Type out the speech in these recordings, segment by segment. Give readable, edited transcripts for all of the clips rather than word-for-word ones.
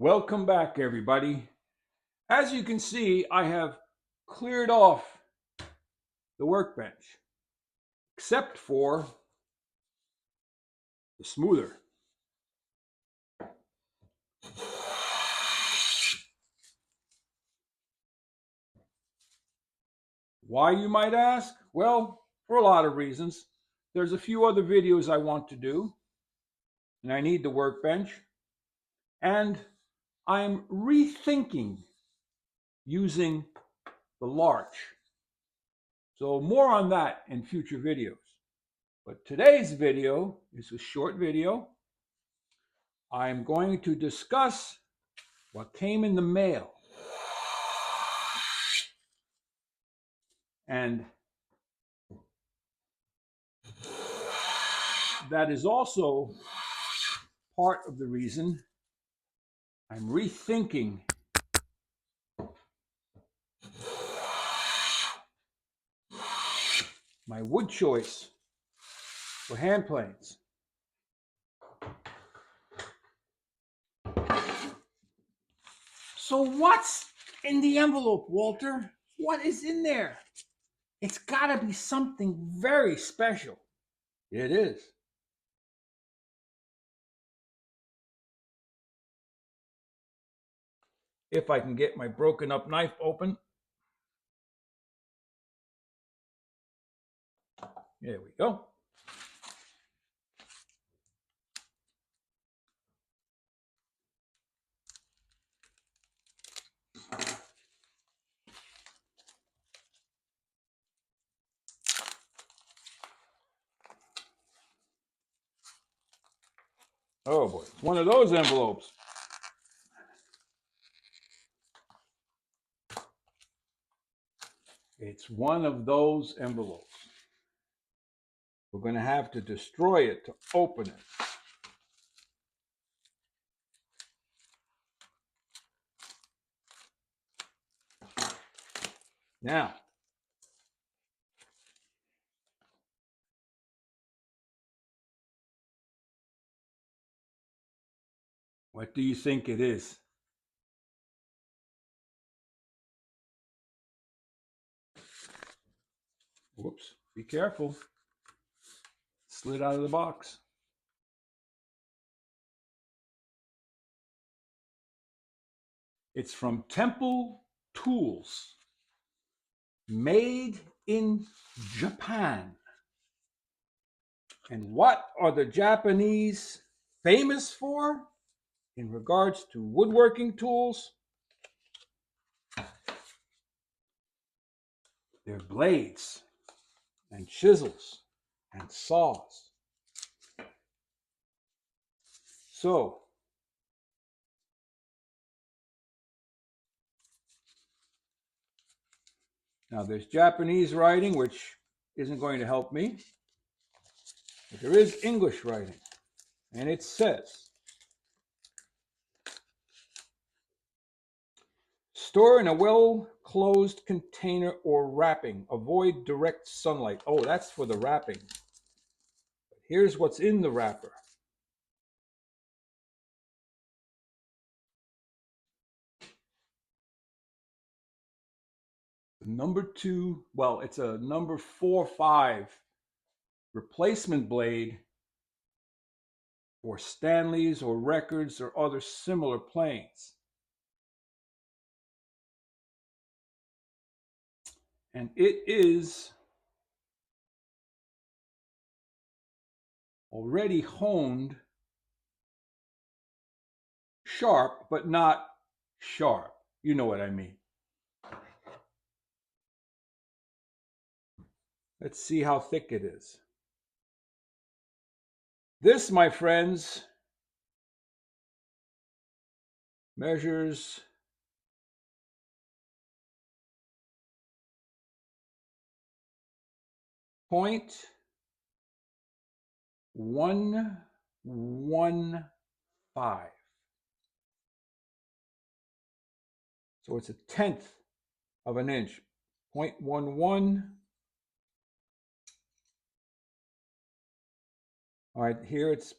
Welcome back, everybody. As you can see, I have cleared off the workbench, except for the smoother. Why, you might ask? Well, for a lot of reasons. There's a few other videos I want to do, and I need the workbench. And I'm rethinking using the larch. So more on that in future videos. But today's video is a short video. I'm going to discuss what came in the mail. And that is also part of the reason I'm rethinking my wood choice for hand planes. So what's in the envelope, Walter? What is in there? It's got to be something very special. It is. If I can get my broken up knife open. There we go. Oh boy, it's one of those envelopes. It's one of those envelopes. We're going to have to destroy it to open it. Now, what do you think it is? Whoops, be careful. Slid out of the box. It's from Temple Tools, made in Japan. And what are the Japanese famous for in regards to woodworking tools? They're blades and chisels and saws. So, now there's Japanese writing, which isn't going to help me, but there is English writing, and it says, store in a well-closed container or wrapping. Avoid direct sunlight. Oh, that's for the wrapping. But here's what's in the wrapper. Number 2, well, it's a number 4-5 replacement blade for Stanleys or records or other similar planes. And it is already honed sharp, but not sharp. You know what I mean. Let's see how thick it is. This, my friends, measures 0.115. So it's a tenth of an inch. 0.11. All right, here it's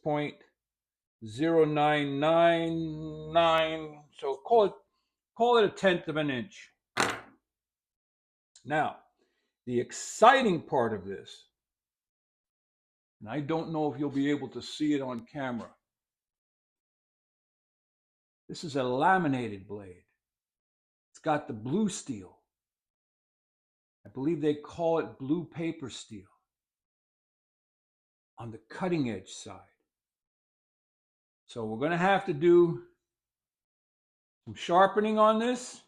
0.999, so call it a 1/10 of an inch. Now, the exciting part of this, and I don't know if you'll be able to see it on camera, this is a laminated blade. It's got the blue steel. I believe they call it blue paper steel on the cutting edge side. So we're going to have to do some sharpening on this.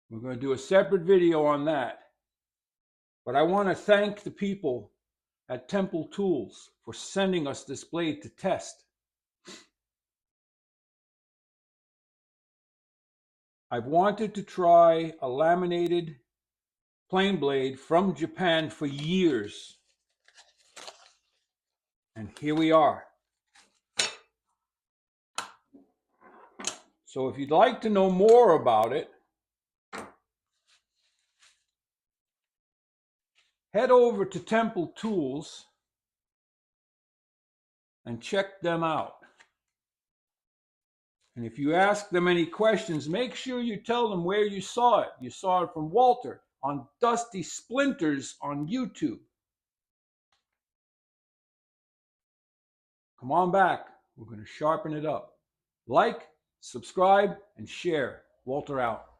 We're going to do a separate video on that. But I want to thank the people at Temple Tools for sending us this blade to test. I've wanted to try a laminated plane blade from Japan for years. And here we are. So if you'd like to know more about it, head over to Temple Tools and check them out. And if you ask them any questions, make sure you tell them where you saw it. You saw it from Walter on Dusty Splinters on YouTube. Come on back. We're going to sharpen it up. Like, subscribe, and share. Walter out.